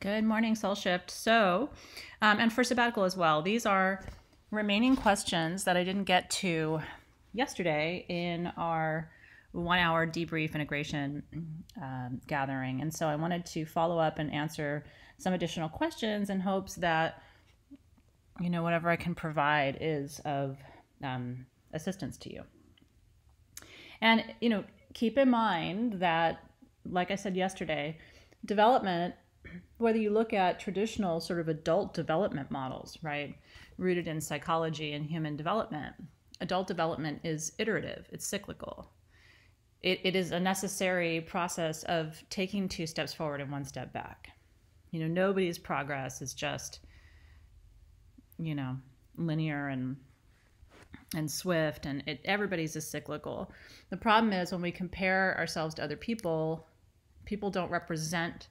Good morning, Soul Shift. And for sabbatical as well, these are remaining questions that I didn't get to yesterday in our 1 hour debrief integration gathering. And so I wanted to follow up and answer some additional questions in hopes that, whatever I can provide is of assistance to you. And, keep in mind that, like I said yesterday, development, whether you look at traditional sort of adult development models, right, rooted in psychology and human development, adult development is iterative, it's cyclical. It is a necessary process of taking 2 steps forward and 1 step back. Nobody's progress is just, linear and swift, and everybody's is cyclical. The problem is when we compare ourselves to other people, people don't represent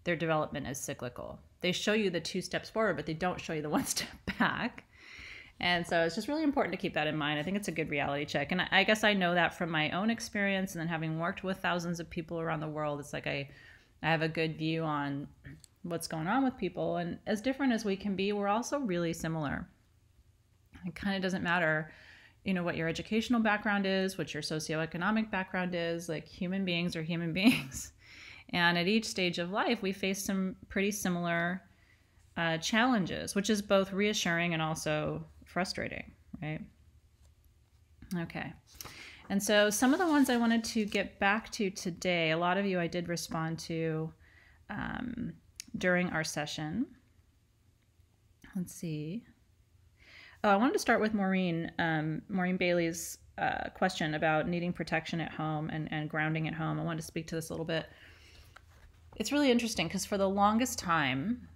their development as cyclical. They show you the 2 steps forward, but they don't show you the 1 step back. And so it's just really important to keep that in mind. I think it's a good reality check. And I guess I know that from my own experience, and then having worked with thousands of people around the world, it's like I have a good view on what's going on with people. And as different as we can be, we're also really similar. It kind of doesn't matter, what your educational background is, what your socioeconomic background is. Like, human beings are human beings. And at each stage of life, we face some pretty similar challenges, which is both reassuring and also frustrating, right? Okay. And so some of the ones I wanted to get back to today, a lot of you I did respond to during our session. Let's see. Oh, I wanted to start with Maureen Bailey's question about needing protection at home and grounding at home. I wanted to speak to this a little bit. It's really interesting because for the longest time,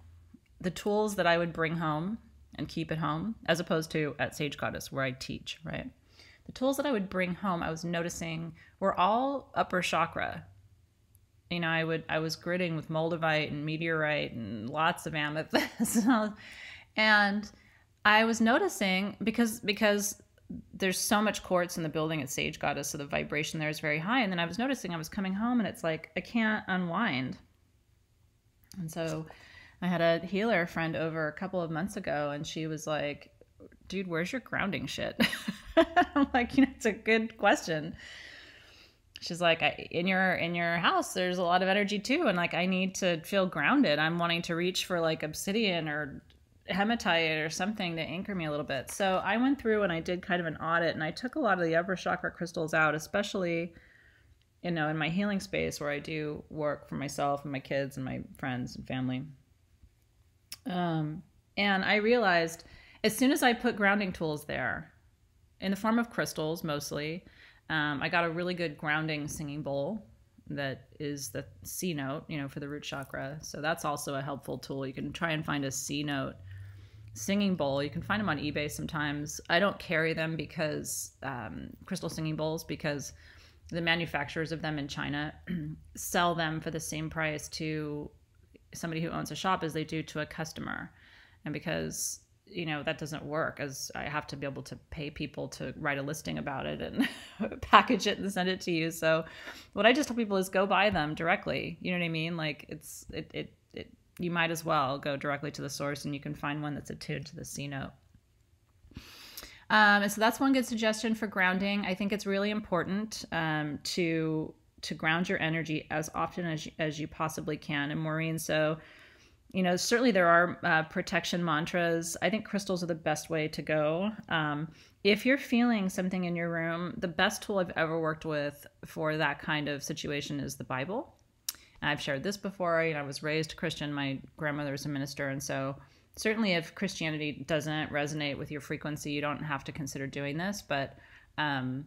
the tools that I would bring home and keep at home, as opposed to at Sage Goddess where I teach, right? The tools that I would bring home, I was noticing were all upper chakra. I was gritting with moldavite and meteorite and lots of amethyst. And I was noticing because there's so much quartz in the building at Sage Goddess, so the vibration there is very high. And then I was noticing I was coming home and it's like, I can't unwind. And so I had a healer friend over a couple of months ago, and she was like, dude, where's your grounding shit? I'm like, it's a good question. She's like, in your house, there's a lot of energy too. And like, I need to feel grounded. I'm wanting to reach for like obsidian or hematite or something to anchor me a little bit. So I went through and I did kind of an audit, and I took a lot of the upper chakra crystals out, especially in my healing space where I do work for myself and my kids and my friends and family. And I realized as soon as I put grounding tools there, in the form of crystals mostly, I got a really good grounding singing bowl that is the C note, for the root chakra. So that's also a helpful tool. You can try and find a C note singing bowl. You can find them on eBay sometimes. I don't carry them because crystal singing bowls, because the manufacturers of them in China sell them for the same price to somebody who owns a shop as they do to a customer. And because, that doesn't work, as I have to be able to pay people to write a listing about it and package it and send it to you. So what I just tell people is go buy them directly. You know what I mean? Like you might as well go directly to the source, and you can find one that's attuned to the C note. And so that's one good suggestion for grounding. I think it's really important to ground your energy as often as you possibly can. And Maureen, so, certainly there are protection mantras. I think crystals are the best way to go. If you're feeling something in your room, the best tool I've ever worked with for that kind of situation is the Bible. And I've shared this before. I was raised Christian. My grandmother was a minister, and so certainly if Christianity doesn't resonate with your frequency, you don't have to consider doing this. But I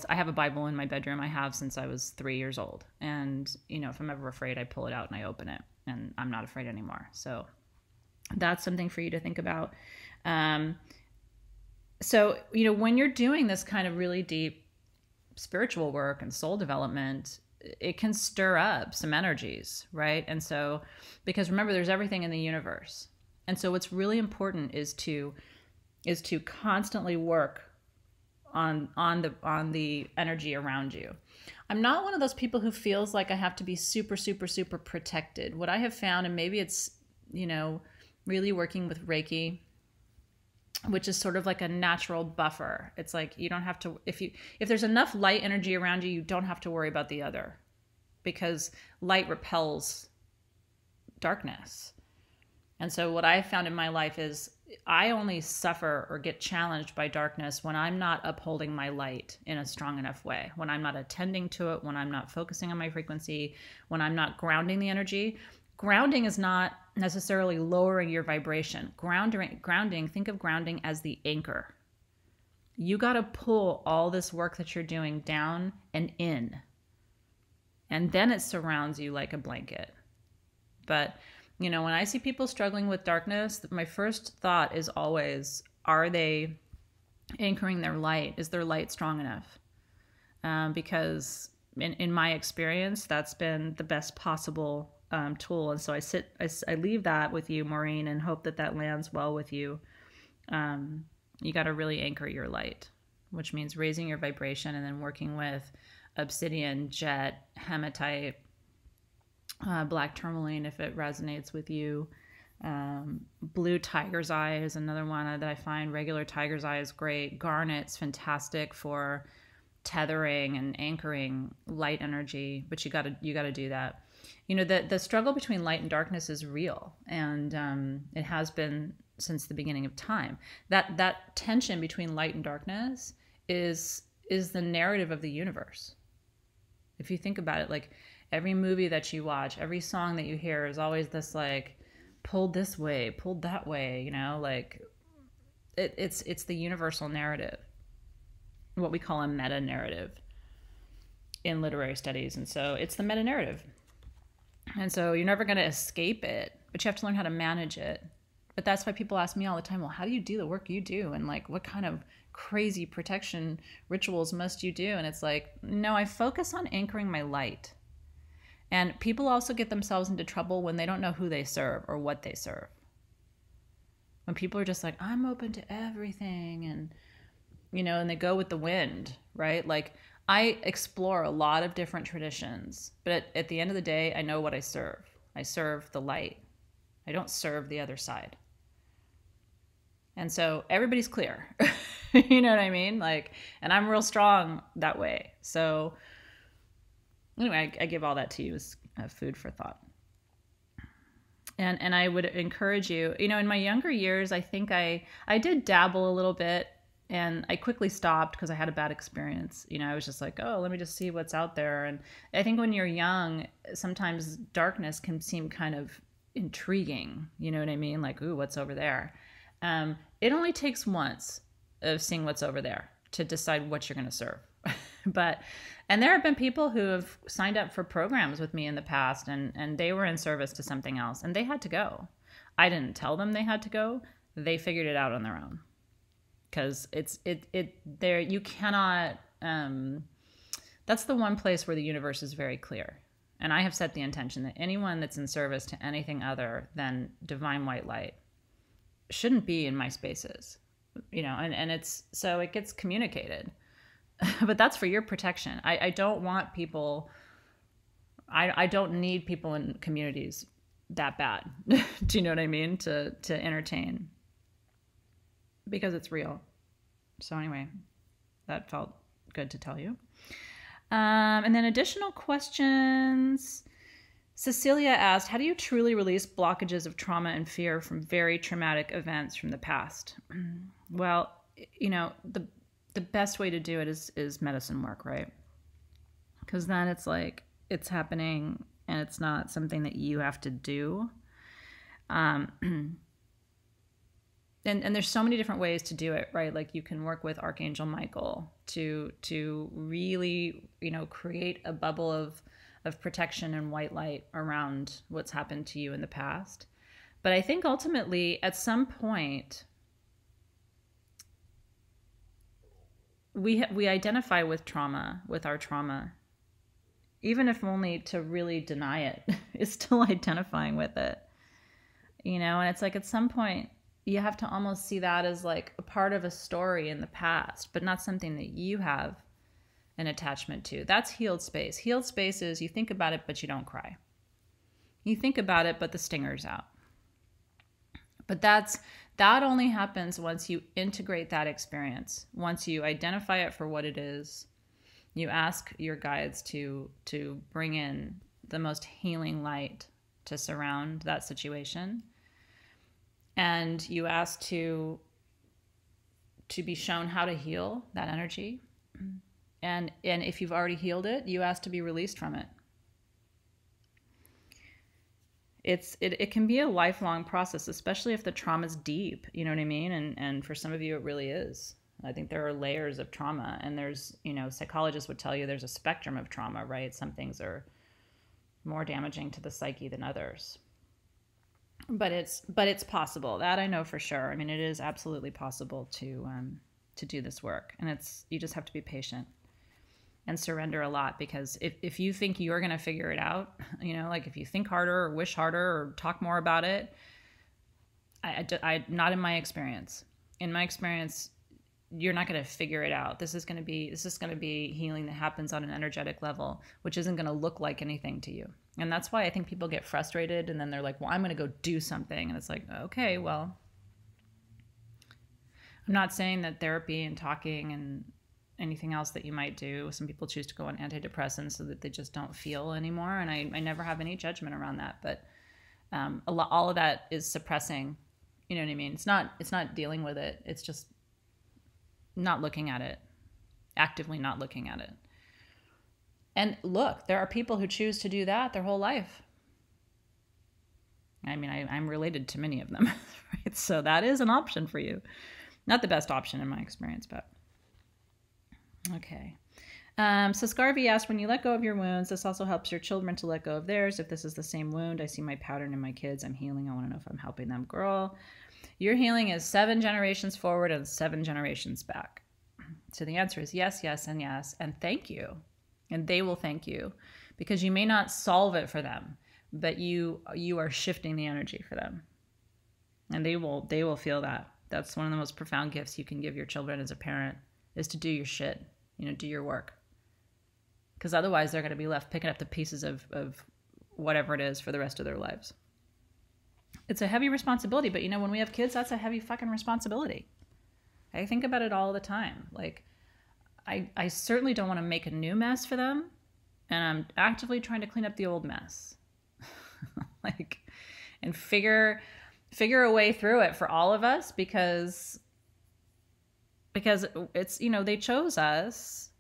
have a Bible in my bedroom. I have since I was 3 years old. And, if I'm ever afraid, I pull it out and I open it, and I'm not afraid anymore. So that's something for you to think about. So, when you're doing this kind of really deep spiritual work and soul development, it can stir up some energies, right? And so, because remember, there's everything in the universe. And so what's really important is to constantly work on the energy around you. I'm not one of those people who feels like I have to be super, super, super protected. What I have found, and maybe it's, really working with Reiki, which is sort of like a natural buffer. It's like you don't have to, if there's enough light energy around you, you don't have to worry about the other, because light repels darkness. And so what I found in my life is I only suffer or get challenged by darkness when I'm not upholding my light in a strong enough way, when I'm not attending to it, when I'm not focusing on my frequency, when I'm not grounding the energy. Grounding is not necessarily lowering your vibration. Grounding, think of grounding as the anchor. You got to pull all this work that you're doing down and in. And then it surrounds you like a blanket. But when I see people struggling with darkness, my first thought is always, are they anchoring their light? Is their light strong enough? Because in my experience, that's been the best possible tool. And so I leave that with you, Maureen, and hope that lands well with you. You got to really anchor your light, which means raising your vibration and then working with obsidian, jet, hematite, black tourmaline if it resonates with you. Blue tiger's eye is another one that I find. Regular tiger's eye is great. Garnet's fantastic for tethering and anchoring light energy, but you got to do that. The struggle between light and darkness is real, and it has been since the beginning of time. That tension between light and darkness is the narrative of the universe. If you think about it, like every movie that you watch, every song that you hear is always this like pulled this way, pulled that way, like it's the universal narrative, what we call a meta narrative in literary studies. And so it's the meta narrative. And so you're never going to escape it, but you have to learn how to manage it. But that's why people ask me all the time, well, how do you do the work you do? And like, what kind of crazy protection rituals must you do? And it's like, no, I focus on anchoring my light. And people also get themselves into trouble when they don't know who they serve or what they serve. When people are just like, I'm open to everything, and and they go with the wind, right? Like, I explore a lot of different traditions, but at the end of the day, I know what I serve. I serve the light. I don't serve the other side. And so everybody's clear. You know what I mean? Like, and I'm real strong that way. So anyway, I give all that to you as food for thought. And I would encourage you, in my younger years, I think I did dabble a little bit, and I quickly stopped because I had a bad experience. I was just like, oh, let me just see what's out there. And I think when you're young, sometimes darkness can seem kind of intriguing. You know what I mean? Like, ooh, what's over there? It only takes once of seeing what's over there to decide what you're going to serve. And there have been people who have signed up for programs with me in the past, and they were in service to something else, and they had to go. I didn't tell them they had to go. They figured it out on their own. Because you cannot, that's the one place where the universe is very clear. And I have set the intention that anyone that's in service to anything other than divine white light shouldn't be in my spaces, and it's, so it gets communicated. But that's for your protection. I don't want people, I don't need people in communities that bad. Do you know what I mean? To entertain. Because it's real. So anyway, that felt good to tell you. And then additional questions. Cecilia asked, how do you truly release blockages of trauma and fear from very traumatic events from the past? Well, the best way to do it is medicine work, right? Because then it's like it's happening and it's not something that you have to do. And there's so many different ways to do it, right? Like you can work with Archangel Michael to really, create a bubble of protection and white light around what's happened to you in the past. But I think ultimately at some point we identify with our trauma, even if only to really deny it, is still identifying with it, and it's like at some point you have to almost see that as like a part of a story in the past, but not something that you have an attachment to. That's healed space. Healed space is you think about it, but you don't cry. You think about it, but the stinger's out. But that only happens once you integrate that experience. Once you identify it for what it is, you ask your guides to bring in the most healing light to surround that situation. And you ask to be shown how to heal that energy. And if you've already healed it, you ask to be released from it. It can be a lifelong process, especially if the trauma's deep, you know what I mean? And for some of you, it really is. I think there are layers of trauma, and there's, psychologists would tell you there's a spectrum of trauma, right? Some things are more damaging to the psyche than others. But it's possible. That I know for sure. I mean, it is absolutely possible to do this work. And you just have to be patient and surrender a lot, because if you think you're going to figure it out, like if you think harder or wish harder or talk more about it, I not in my experience. In my experience, you're not going to figure it out. This is going to be healing that happens on an energetic level, which isn't going to look like anything to you. And that's why I think people get frustrated, and then they're like, well, I'm going to go do something. And it's like, okay, well, I'm not saying that therapy and talking and anything else that you might do. Some people choose to go on antidepressants so that they just don't feel anymore. And I never have any judgment around that. But all of that is suppressing, you know what I mean? It's not dealing with it. It's just not looking at it, actively not looking at it. And look, there are people who choose to do that their whole life. I mean, I'm related to many of them, right? So that is an option for you. Not the best option in my experience, but okay. So Scarvy asked, when you let go of your wounds, this also helps your children to let go of theirs. If this is the same wound, I see my pattern in my kids. I'm healing. I want to know if I'm helping them. Girl, your healing is 7 generations forward and 7 generations back. So the answer is yes, yes, and yes. And thank you. And they will thank you, because you may not solve it for them, but you are shifting the energy for them. And they will feel that. That's one of the most profound gifts you can give your children as a parent, is to do your shit, do your work. Because otherwise they're going to be left picking up the pieces of whatever it is for the rest of their lives. It's a heavy responsibility, but when we have kids, that's a heavy fucking responsibility. I think about it all the time. Like, I certainly don't want to make a new mess for them, and I'm actively trying to clean up the old mess. And figure a way through it for all of us, because it's, they chose us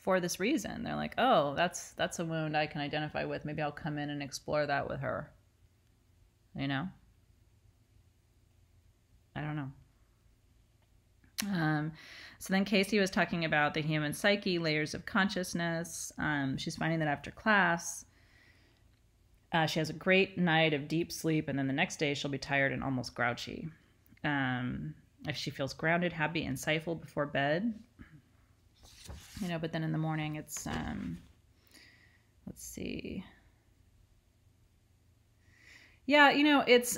for this reason. They're like, oh, that's a wound I can identify with. Maybe I'll come in and explore that with her. I don't know. So then Casey was talking about the human psyche, layers of consciousness. She's finding that after class, she has a great night of deep sleep, and then the next day she'll be tired and almost grouchy. If she feels grounded, happy, insightful before bed, but then in the morning it's, let's see. Yeah, it's,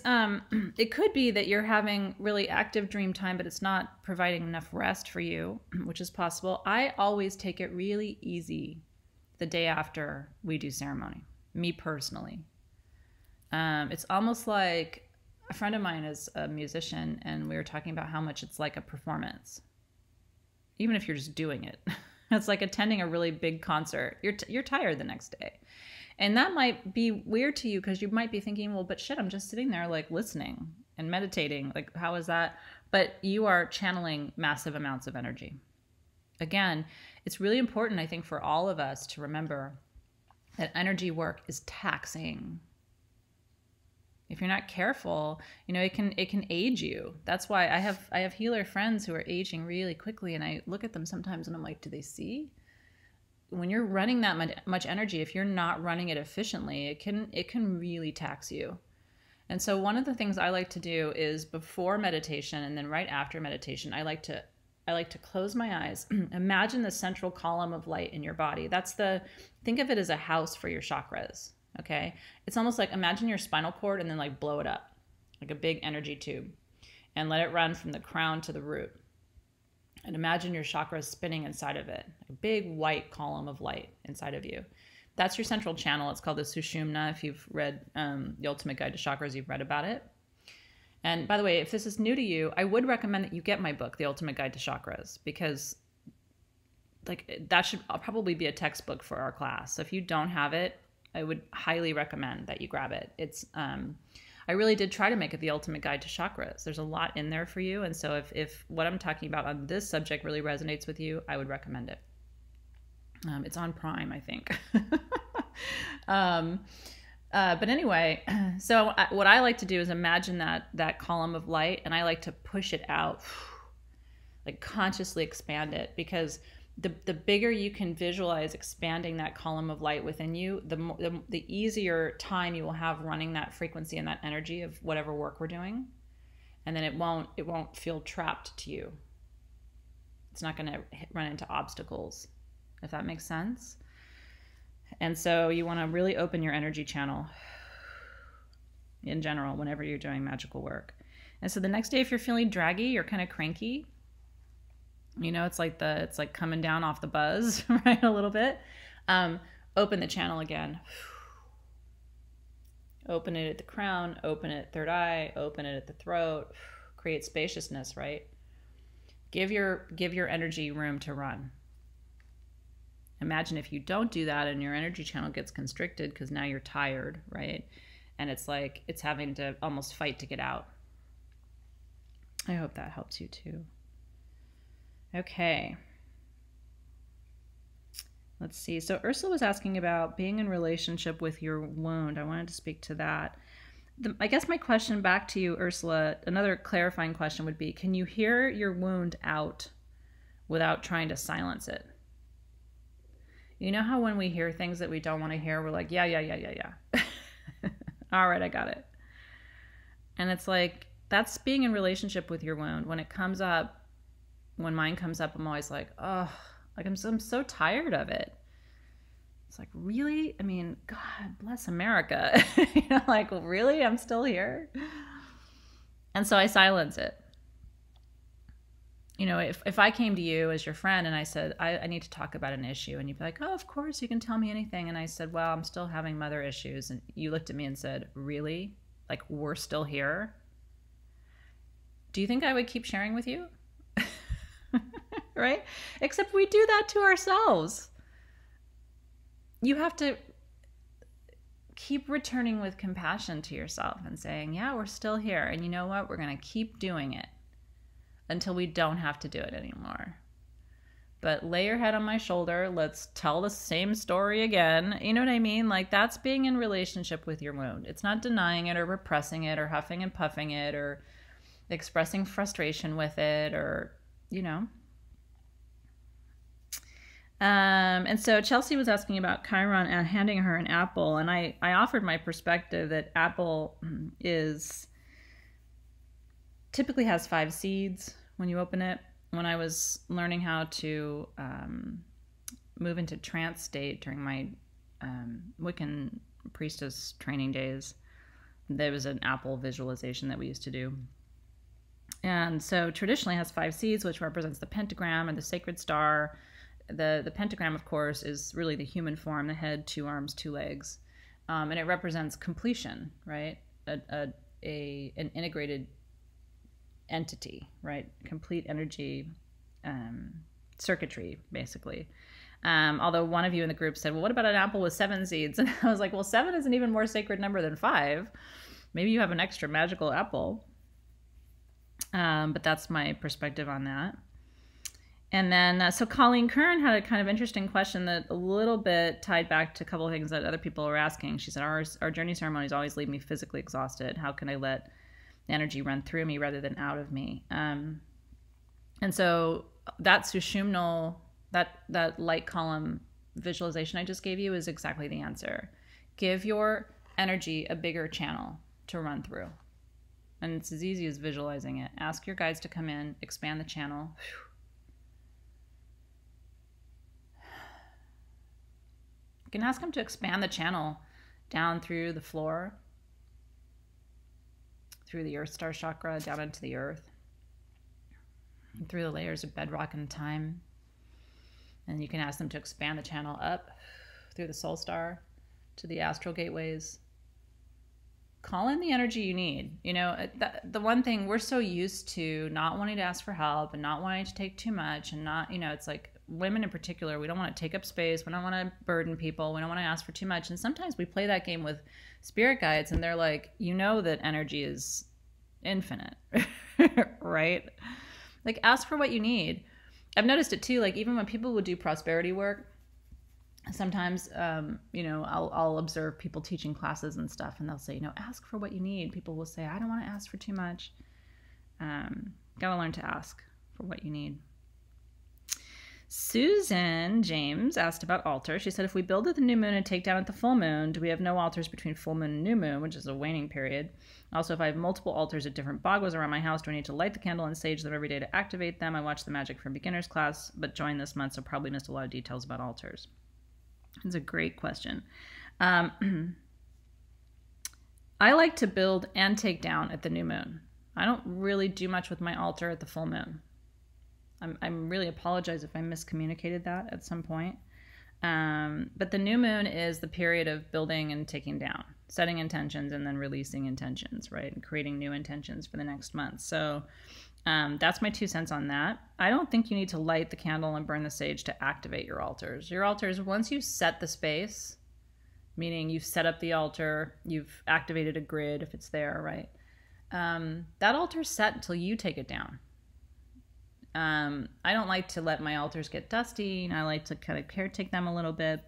it could be that you're having really active dream time, but it's not providing enough rest for you, which is possible. I always take it really easy the day after we do ceremony, me personally. It's almost like a friend of mine is a musician, and we were talking about how much it's like a performance, even if you're just doing it. It's like attending a really big concert. You're tired the next day. And that might be weird to you, because you might be thinking, well, but shit, I'm just sitting there like listening and meditating. Like, how is that? But you are channeling massive amounts of energy. Again, it's really important, I think, for all of us to remember that energy work is taxing. If you're not careful, it can age you. That's why I have healer friends who are aging really quickly, and I look at them sometimes and I'm like, do they see? When you're running that much energy, if you're not running it efficiently, it can really tax you. And so one of the things I like to do is before meditation and then right after meditation, I like to close my eyes. Imagine the central column of light in your body. Think of it as a house for your chakras. Okay. It's almost like, imagine your spinal cord and then like blow it up. like a big energy tube, and let it run from the crown to the root. And imagine your chakras spinning inside of it, a big white column of light inside of you. That's your central channel. It's called the Sushumna. If you've read The Ultimate Guide to Chakras, you've read about it. And by the way, if this is new to you, I would recommend that you get my book, The Ultimate Guide to Chakras, because like that should probably be a textbook for our class. So if you don't have it, I would highly recommend that you grab it. It's I really did try to make it the ultimate guide to chakras. There's a lot in there for you. And so if what I'm talking about on this subject really resonates with you, I would recommend it. It's on Prime, I think. But anyway, so what I like to do is imagine that column of light, and I like to push it out, like consciously expand it, because the bigger you can visualize expanding that column of light within you, the easier time you will have running that frequency and that energy of whatever work we're doing. And then it won't feel trapped to you. It's not going to run into obstacles, if that makes sense. And so you want to really open your energy channel in general whenever you're doing magical work. And so the next day, if you're feeling draggy or kind of cranky, you know, it's like coming down off the buzz, right? A little bit. Open the channel again. Open it at the crown, open it at third eye, open it at the throat, create spaciousness, right? Give your energy room to run. Imagine if you don't do that and your energy channel gets constricted because now you're tired, right? And it's like it's having to almost fight to get out. I hope that helps you too. Okay. Let's see. So Ursula was asking about being in relationship with your wound. I wanted to speak to that. I guess my question back to you, Ursula, another clarifying question would be, can you hear your wound out without trying to silence it? You know how when we hear things that we don't want to hear, we're like, yeah. All right, I got it. And it's like, that's being in relationship with your wound. When it comes up, when mine comes up, I'm always like, oh, like I'm so tired of it. It's like, really? I mean, God bless America. You know, like, well, really? I'm still here? And so I silence it. You know, if I came to you as your friend and I said, I need to talk about an issue, and you'd be like, oh, of course, you can tell me anything. And I said, well, I'm still having mother issues. And you looked at me and said, really? Like, we're still here? Do you think I would keep sharing with you? Right? Except we do that to ourselves. You have to keep returning with compassion to yourself and saying, yeah, we're still here. And you know what? We're going to keep doing it until we don't have to do it anymore. But lay your head on my shoulder. Let's tell the same story again. You know what I mean? Like, that's being in relationship with your wound. It's not denying it or repressing it or huffing and puffing it or expressing frustration with it, or, you know. And so Chelsea was asking about Chiron and handing her an apple. And I offered my perspective that apple typically has 5 seeds when you open it. When I was learning how to move into trance state during my Wiccan priestess training days, there was an apple visualization that we used to do. And so traditionally it has 5 seeds, which represents the pentagram and the sacred star. The pentagram, of course, is really the human form, the head, 2 arms, 2 legs. And it represents completion, right? An integrated entity, right? Complete energy circuitry, basically. Although one of you in the group said, well, what about an apple with 7 seeds? And I was like, well, 7 is an even more sacred number than 5. Maybe you have an extra magical apple. But that's my perspective on that. And then, so Colleen Kern had a kind of interesting question that a little bit tied back to a couple of things that other people were asking. She said, our journey ceremonies always leave me physically exhausted. How can I let energy run through me rather than out of me? And so that sushumnal, that light column visualization I just gave you is exactly the answer. Give your energy a bigger channel to run through. And it's as easy as visualizing it. Ask your guides to come in, expand the channel. You can ask them to expand the channel down through the floor, through the Earth Star chakra down into the earth, through the layers of bedrock and time. And you can ask them to expand the channel up through the soul star to the astral gateways. Call in the energy you need. You know, the one thing, we're so used to not wanting to ask for help and not wanting to take too much, and not, you know, it's like women in particular, we don't want to take up space. We don't want to burden people. We don't want to ask for too much. And sometimes we play that game with spirit guides and they're like, you know, that energy is infinite, right? Like, ask for what you need. I've noticed it too. Like, even when people would do prosperity work, sometimes, you know, I'll observe people teaching classes and stuff, and they'll say, you know, ask for what you need. People will say, I don't want to ask for too much. Gotta learn to ask for what you need. Susan James asked about altars. She said, if we build at the new moon and take down at the full moon, do we have no altars between full moon and new moon, which is a waning period? Also, if I have multiple altars at different bagwas around my house, do I need to light the candle and sage them every day to activate them? I watched the Magic for Beginners class, but joined this month, so probably missed a lot of details about altars. It's a great question. I like to build and take down at the new moon. I don't really do much with my altar at the full moon. I really apologize if I miscommunicated that at some point. But the new moon is the period of building and taking down, setting intentions and then releasing intentions, right? And creating new intentions for the next month. So that's my 2 cents on that. I don't think you need to light the candle and burn the sage to activate your altars. Your altars, once you set the space, meaning you've set up the altar, you've activated a grid if it's there, right? That altar's set until you take it down. I don't like to let my altars get dusty. I like to kind of caretake them a little bit,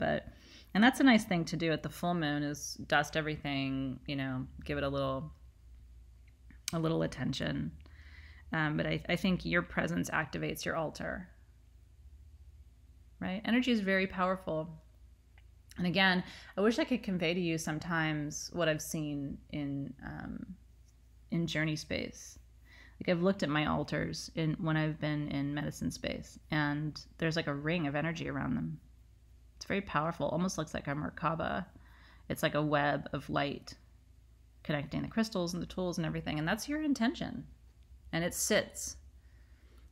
and that's a nice thing to do at the full moon, is dust everything, you know, give it a little attention. But I think your presence activates your altar, right? Energy is very powerful. And again, I wish I could convey to you sometimes what I've seen in journey space. Like, I've looked at my altars when I've been in medicine space, and there's like a ring of energy around them. It's very powerful. Almost looks like a Merkaba. It's like a web of light connecting the crystals and the tools and everything. And that's your intention. And it sits.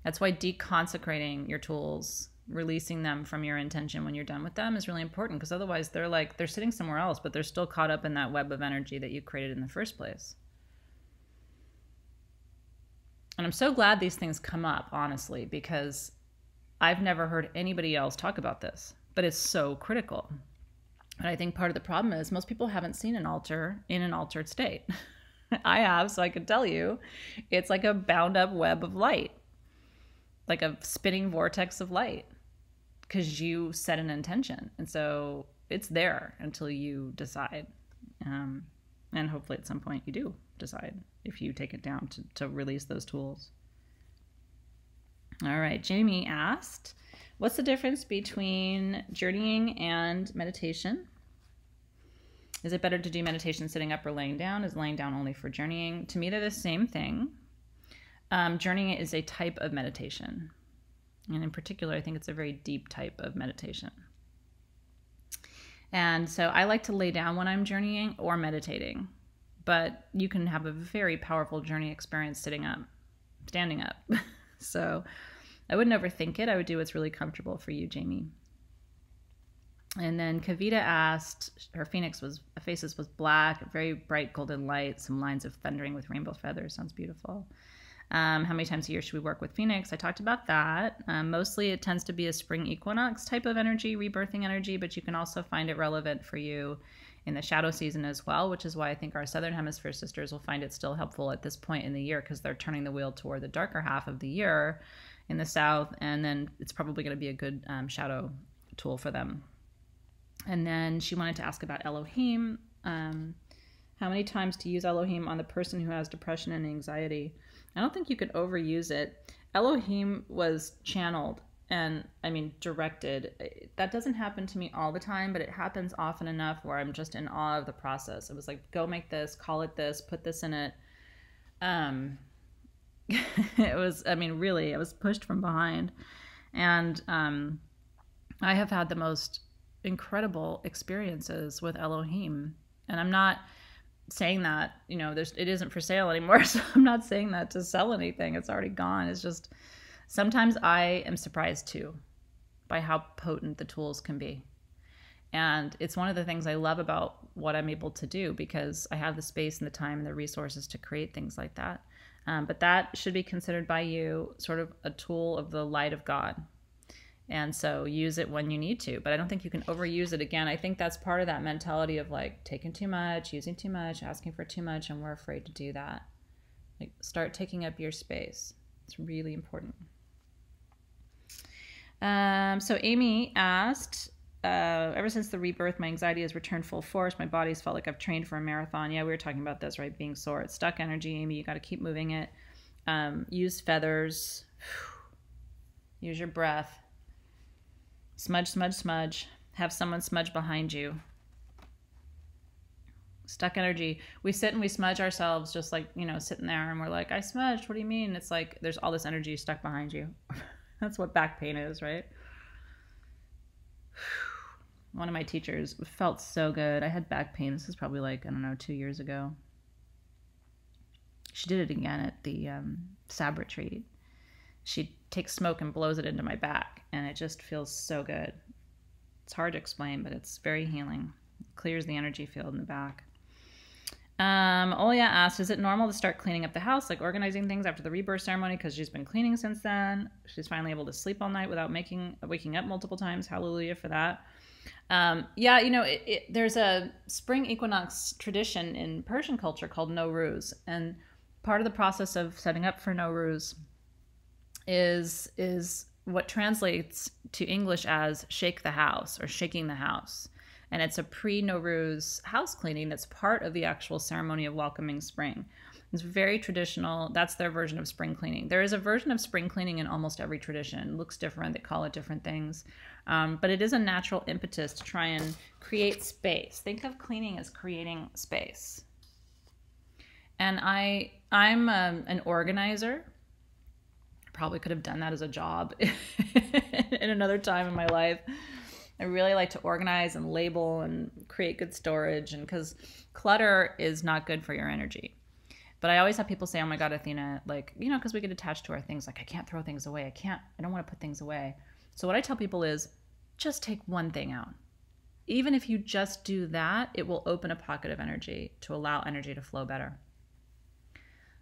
That's why deconsecrating your tools, releasing them from your intention when you're done with them, is really important, because otherwise they're sitting somewhere else, but they're still caught up in that web of energy that you created in the first place. And I'm so glad these things come up, honestly, because I've never heard anybody else talk about this, but it's so critical. And I think part of the problem is most people haven't seen an altar in an altered state. I have, so I can tell you, it's like a bound up web of light, like a spinning vortex of light, because you set an intention. And so it's there until you decide. And hopefully at some point you do decide, if you take it down, to release those tools. All right, Jamie asked, what's the difference between journeying and meditation? Is it better to do meditation sitting up or laying down? Is laying down only for journeying? To me, they're the same thing. Journeying is a type of meditation. And in particular, I think it's a very deep type of meditation. And so I like to lay down when I'm journeying or meditating. But you can have a very powerful journey experience sitting up, standing up. So I wouldn't overthink it. I would do what's really comfortable for you, Jamie. And then Kavita asked, her faces was black, very bright golden light, some lines of thundering with rainbow feathers. Sounds beautiful. How many times a year should we work with Phoenix? I talked about that. Mostly it tends to be a spring equinox type of energy, rebirthing energy, but you can also find it relevant for you in the shadow season as well, which is why I think our Southern Hemisphere sisters will find it still helpful at this point in the year, because they're turning the wheel toward the darker half of the year in the South, and then it's probably going to be a good shadow tool for them. And then she wanted to ask about Elohim. How many times to use Elohim on the person who has depression and anxiety? I don't think you could overuse it. Elohim was channeled and, directed. That doesn't happen to me all the time, but it happens often enough where I'm just in awe of the process. It was like, go make this, call it this, put this in it. It was, really, I was pushed from behind. And I have had the most incredible experiences with Elohim. And I'm not saying that, it isn't for sale anymore. So I'm not saying that to sell anything. It's already gone. It's just sometimes I am surprised too by how potent the tools can be. And it's one of the things I love about what I'm able to do, because I have the space and the time and the resources to create things like that. But that should be considered by you sort of a tool of the light of God. And so use it when you need to, but I don't think you can overuse it. Again, I think that's part of that mentality of like taking too much, using too much, asking for too much, and we're afraid to do that. Like, start taking up your space. It's really important. So Amy asked, ever since the rebirth, my anxiety has returned full force. My body's felt like I've trained for a marathon. Yeah, we were talking about this, right? Being sore. It's stuck energy, Amy. You got to keep moving it. Use feathers. Use your breath. Smudge, smudge, smudge. Have someone smudge behind you. Stuck energy. We sit and we smudge ourselves, just like, sitting there and we're like, I smudged. What do you mean? It's like there's all this energy stuck behind you. That's what back pain is, right? One of my teachers felt so good. I had back pain. This is probably like, I don't know, 2 years ago. She did it again at the Sab retreat. She takes smoke and blows it into my back, and it just feels so good. It's hard to explain, but it's very healing. It clears the energy field in the back. Olia asked, is it normal to start cleaning up the house, like organizing things after the rebirth ceremony, because she's been cleaning since then? She's finally able to sleep all night without waking up multiple times. Hallelujah for that. There's a spring equinox tradition in Persian culture called Nowruz, and part of the process of setting up for Nowruz is what translates to English as shake the house or shaking the house. And it's a pre-Nowruz house cleaning that's part of the actual ceremony of welcoming spring. It's very traditional. That's their version of spring cleaning. There is a version of spring cleaning in almost every tradition. It looks different. They call it different things. But it is a natural impetus to try and create space. Think of cleaning as creating space. And I'm an organizer. Probably could have done that as a job in another time in my life. I really like to organize and label and create good storage, and because clutter is not good for your energy. But I always have people say, oh my God, Athena, because we get attached to our things, like I can't throw things away. I don't want to put things away. So what I tell people is just take one thing out. Even if you just do that, it will open a pocket of energy to allow energy to flow better.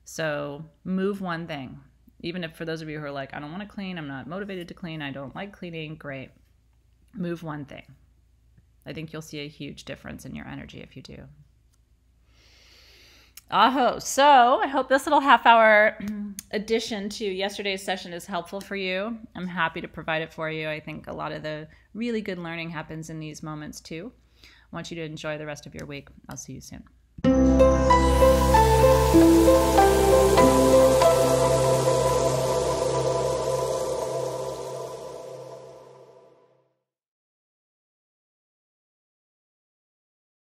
So move one thing. Even if for those of you who are like, I don't want to clean, I'm not motivated to clean, I don't like cleaning, great. Move one thing. I think you'll see a huge difference in your energy if you do. Aho. So I hope this little half-hour addition to yesterday's session is helpful for you. I'm happy to provide it for you. I think a lot of the really good learning happens in these moments too. I want you to enjoy the rest of your week. I'll see you soon.